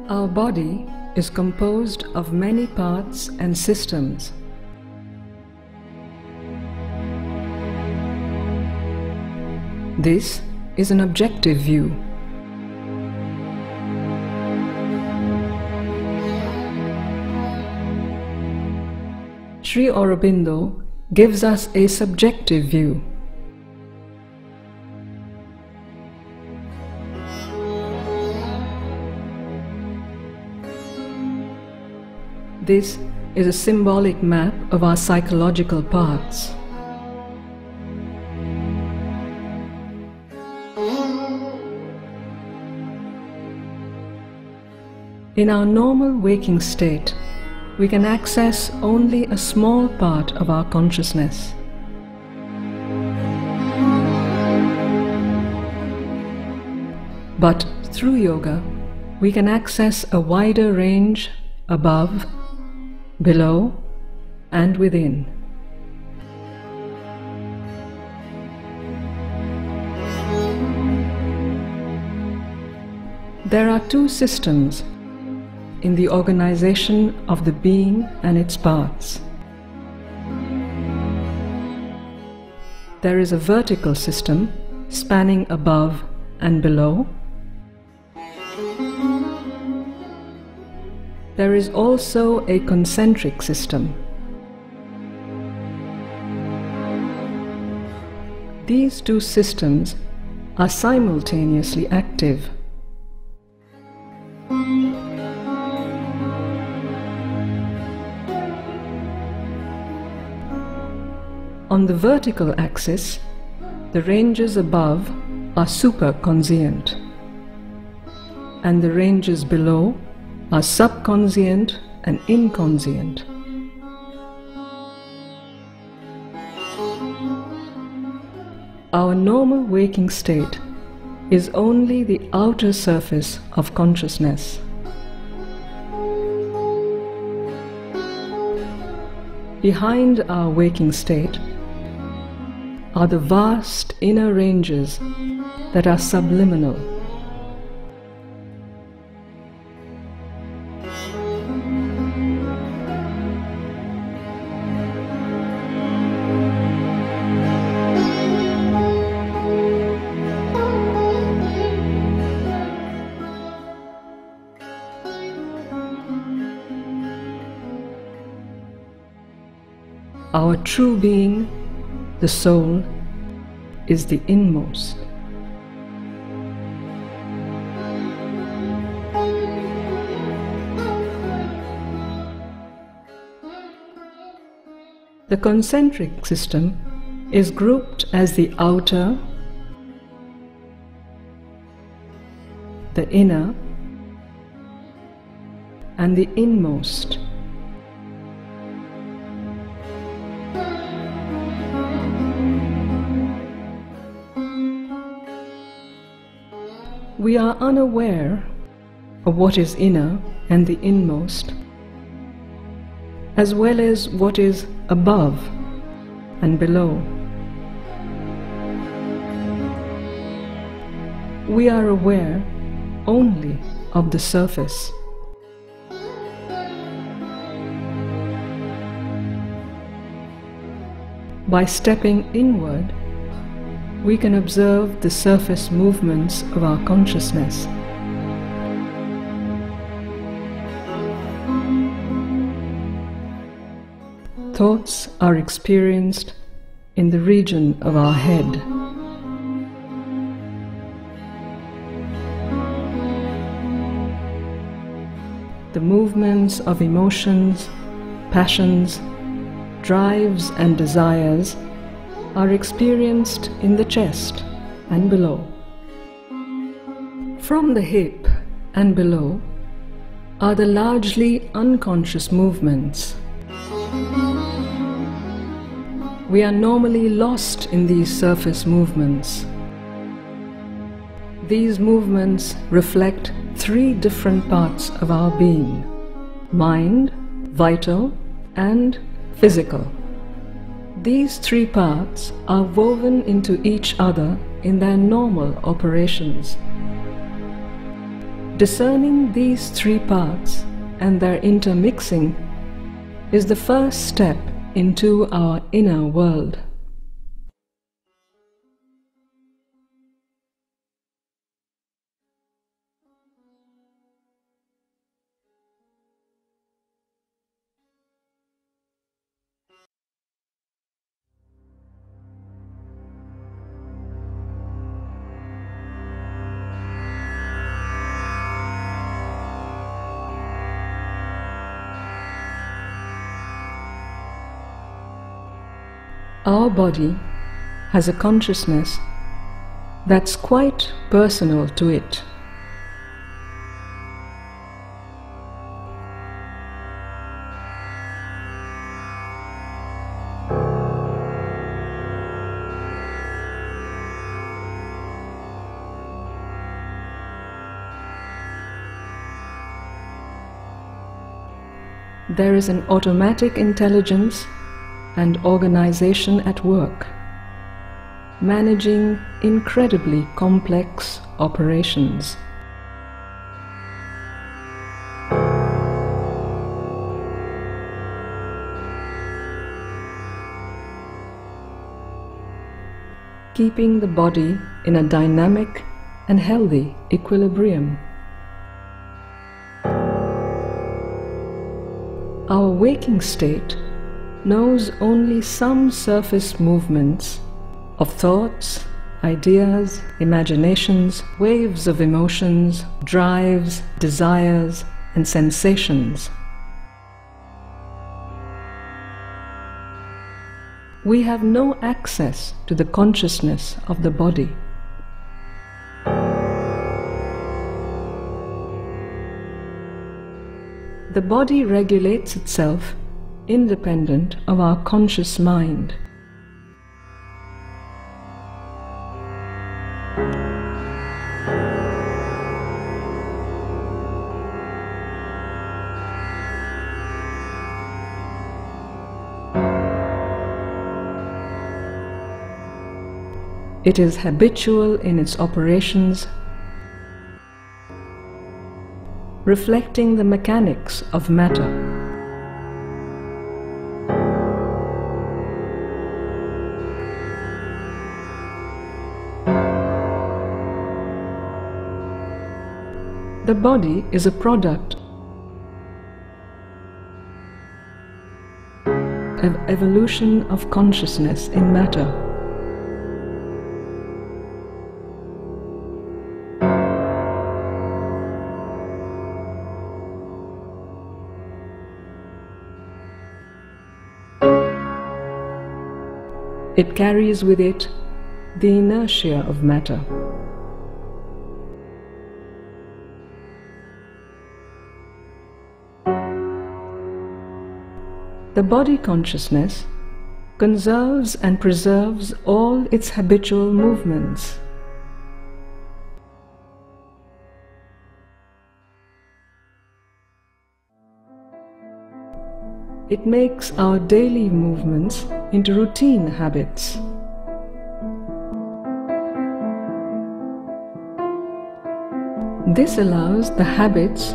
Our body is composed of many parts and systems. This is an objective view. Sri Aurobindo gives us a subjective view. This is a symbolic map of our psychological parts. In our normal waking state, we can access only a small part of our consciousness. But through yoga, we can access a wider range above, below, and within. There are two systems in the organization of the being and its parts. There is a vertical system spanning above and below. There is also a concentric system. These two systems are simultaneously active. On the vertical axis, the ranges above are superconscient, and the ranges below are subconscient and inconscient. Our normal waking state is only the outer surface of consciousness. Behind our waking state are the vast inner ranges that are subliminal. Our true being, the soul, is the inmost. The concentric system is grouped as the outer, the inner, and the inmost. We are unaware of what is inner and the inmost, as well as what is above and below. We are aware only of the surface. By stepping inward, we can observe the surface movements of our consciousness. Thoughts are experienced in the region of our head. The movements of emotions, passions, drives and desires are experienced in the chest and below. From the hip and below are the largely unconscious movements. We are normally lost in these surface movements. These movements reflect three different parts of our being: mind, vital, and physical. These three parts are woven into each other in their normal operations. Discerning these three parts and their intermixing is the first step into our inner world. Our body has a consciousness that's quite personal to it. There is an automatic intelligence and organization at work, managing incredibly complex operations. Keeping the body in a dynamic and healthy equilibrium. Our waking state knows only some surface movements of thoughts, ideas, imaginations, waves of emotions, drives, desires, and sensations. We have no access to the consciousness of the body. The body regulates itself independent of our conscious mind. It is habitual in its operations, reflecting the mechanics of matter. The body is a product of evolution of consciousness in matter. It carries with it the inertia of matter. The body consciousness conserves and preserves all its habitual movements. It makes our daily movements into routine habits. This allows the habits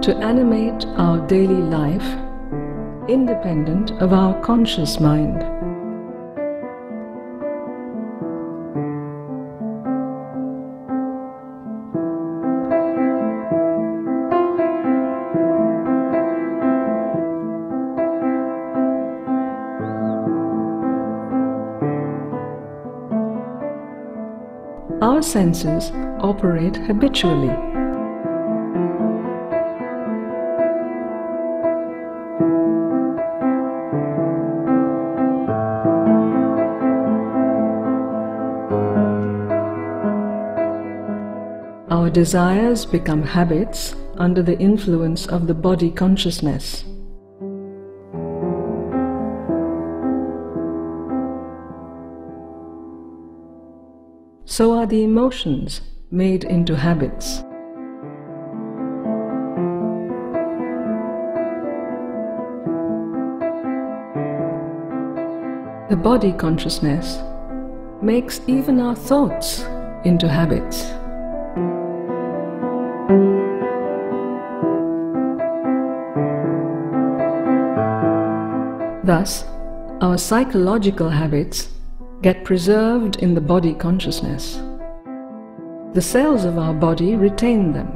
to animate our daily life independent of our conscious mind. Our senses operate habitually. Our desires become habits under the influence of the body consciousness. So are the emotions made into habits. The body consciousness makes even our thoughts into habits. Thus, our psychological habits get preserved in the body consciousness. The cells of our body retain them.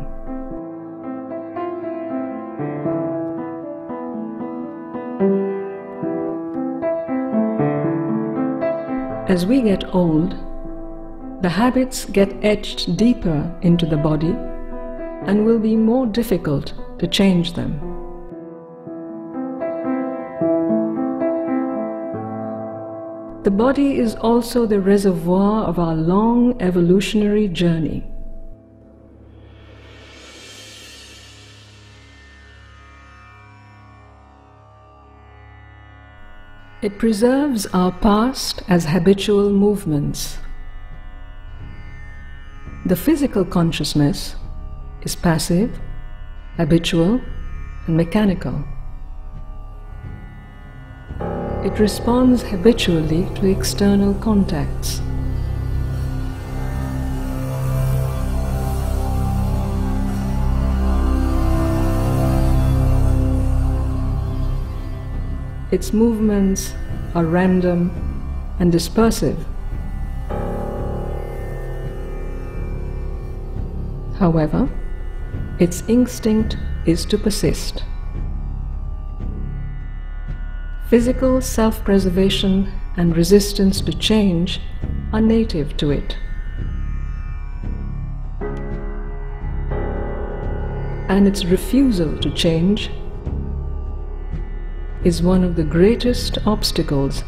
As we get old, the habits get etched deeper into the body and will be more difficult to change them. The body is also the reservoir of our long evolutionary journey. It preserves our past as habitual movements. The physical consciousness is passive, habitual, and mechanical. It responds habitually to external contacts. Its movements are random and dispersive. However, its instinct is to persist. Physical self-preservation and resistance to change are native to it. And its refusal to change is one of the greatest obstacles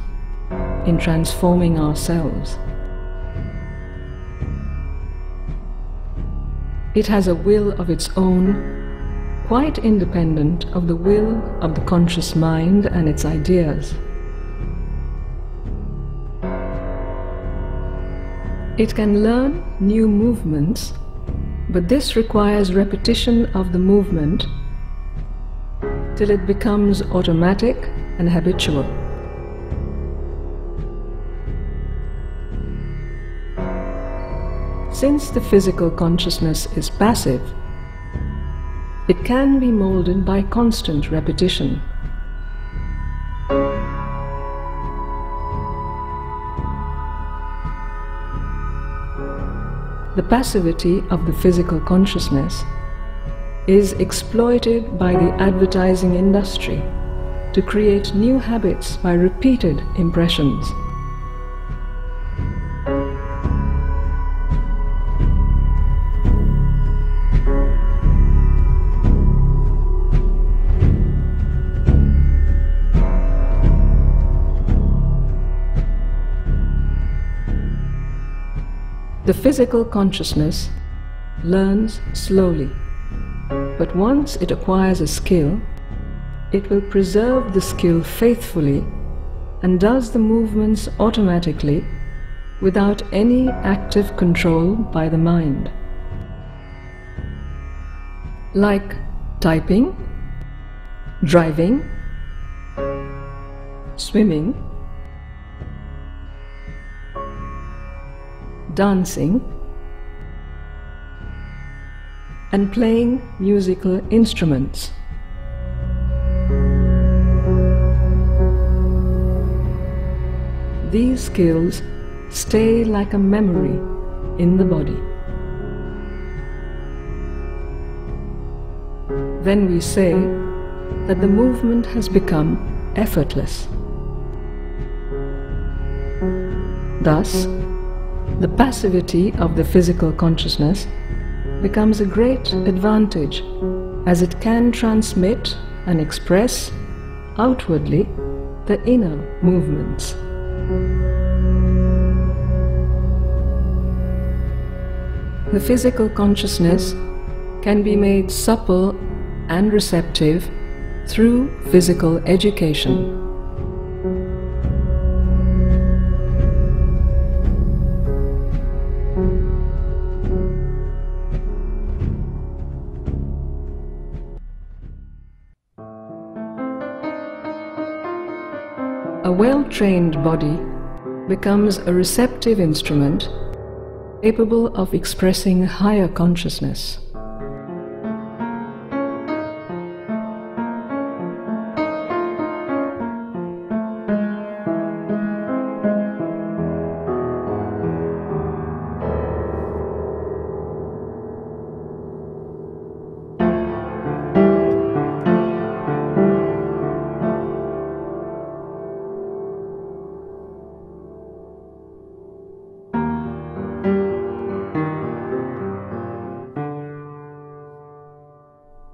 in transforming ourselves. It has a will of its own, quite independent of the will of the conscious mind and its ideas. It can learn new movements, but this requires repetition of the movement till it becomes automatic and habitual. Since the physical consciousness is passive, it can be molded by constant repetition. The passivity of the physical consciousness is exploited by the advertising industry to create new habits by repeated impressions. The physical consciousness learns slowly, but once it acquires a skill, it will preserve the skill faithfully and does the movements automatically without any active control by the mind. Like typing, driving, swimming, dancing, and playing musical instruments. These skills stay like a memory in the body. Then we say that the movement has become effortless. Thus, the passivity of the physical consciousness becomes a great advantage, as it can transmit and express outwardly the inner movements. The physical consciousness can be made supple and receptive through physical education. well-trained body becomes a receptive instrument capable of expressing higher consciousness.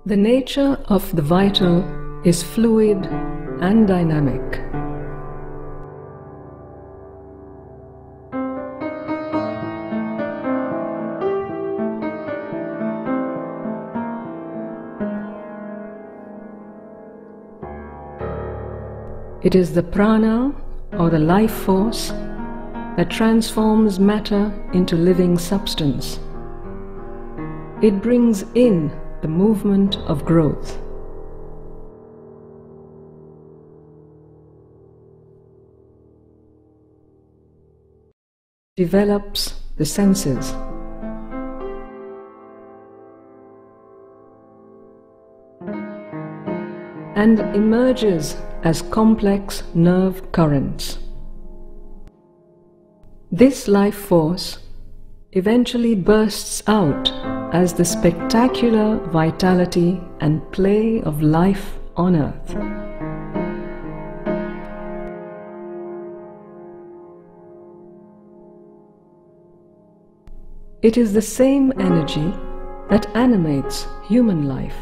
The nature of the vital is fluid and dynamic. It is the prana, or the life force, that transforms matter into living substance. It brings in the movement of growth. Develops the senses. And emerges as complex nerve currents. This life force eventually bursts out as the spectacular vitality and play of life on earth. It is the same energy that animates human life.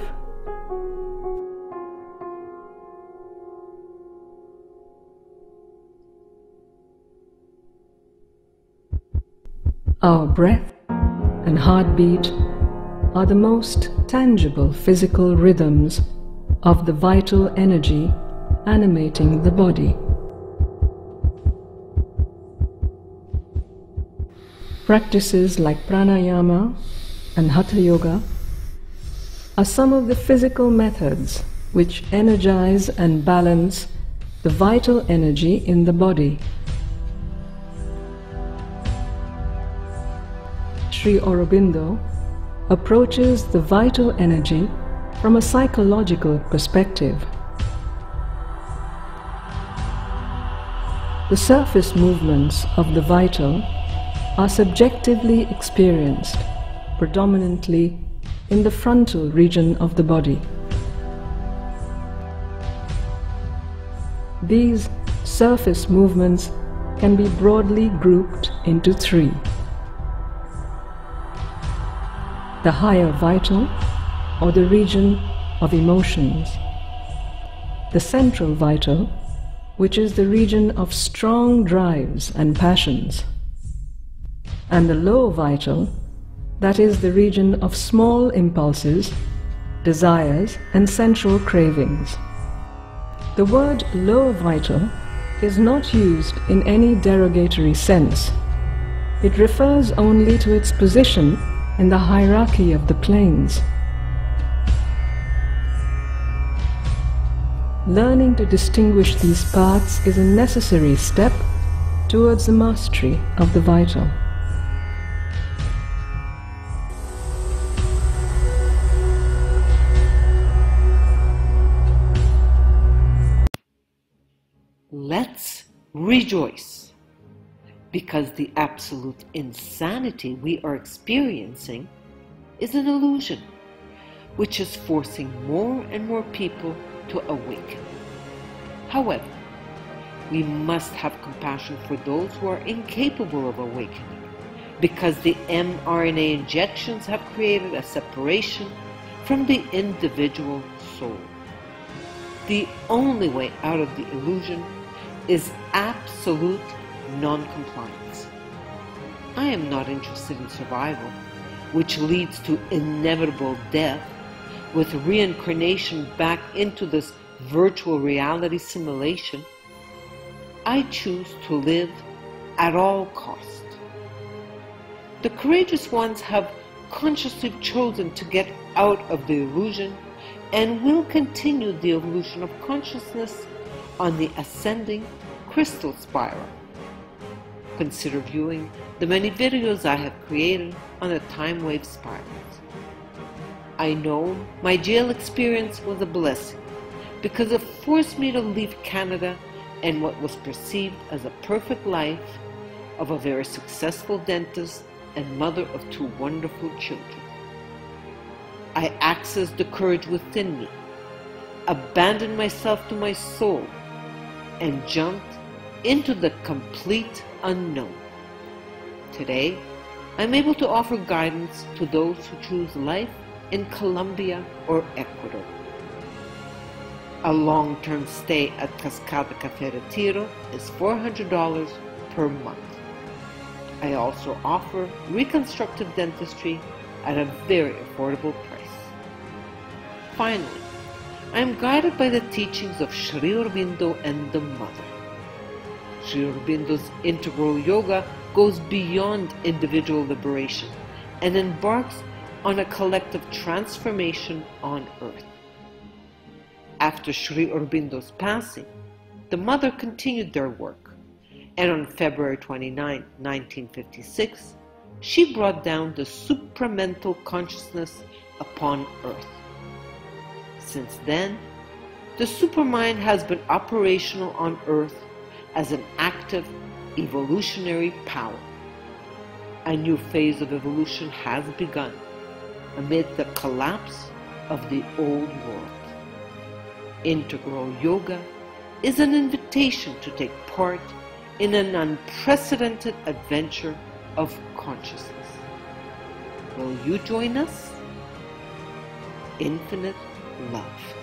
Our breath and heartbeat are the most tangible physical rhythms of the vital energy animating the body. Practices like pranayama and hatha yoga are some of the physical methods which energize and balance the vital energy in the body. Sri Aurobindo approaches the vital energy from a psychological perspective. The surface movements of the vital are subjectively experienced, predominantly in the frontal region of the body. These surface movements can be broadly grouped into three: the higher vital, or the region of emotions; the central vital, which is the region of strong drives and passions; and the low vital, that is the region of small impulses, desires, and sensual cravings. The word low vital is not used in any derogatory sense. It refers only to its position in the hierarchy of the planes. Learning to distinguish these parts is a necessary step towards the mastery of the vital. Let's rejoice, because the absolute insanity we are experiencing is an illusion, which is forcing more and more people to awaken. However, we must have compassion for those who are incapable of awakening, because the mRNA injections have created a separation from the individual soul. The only way out of the illusion is absolute non-compliance. I am not interested in survival, which leads to inevitable death, with reincarnation back into this virtual reality simulation. I choose to live at all cost. The courageous ones have consciously chosen to get out of the illusion and will continue the evolution of consciousness on the ascending crystal spiral. Consider viewing the many videos I have created on the time wave spirals. I know my jail experience was a blessing because it forced me to leave Canada and what was perceived as a perfect life of a very successful dentist and mother of 2 wonderful children. I accessed the courage within me, abandoned myself to my soul, and jumped into the complete unknown. Today, I'm able to offer guidance to those who choose life in Colombia or Ecuador. A long-term stay at Cascada Café Retiro is $400 per month. I also offer reconstructive dentistry at a very affordable price. Finally, I am guided by the teachings of Sri Aurobindo and the Mother. Sri Aurobindo's integral yoga goes beyond individual liberation and embarks on a collective transformation on earth. After Sri Aurobindo's passing, the Mother continued their work, and on February 29, 1956, she brought down the supramental consciousness upon earth. Since then, the supermind has been operational on earth as an active evolutionary power. A new phase of evolution has begun amid the collapse of the old world. Integral yoga is an invitation to take part in an unprecedented adventure of consciousness. Will you join us? Infinite love.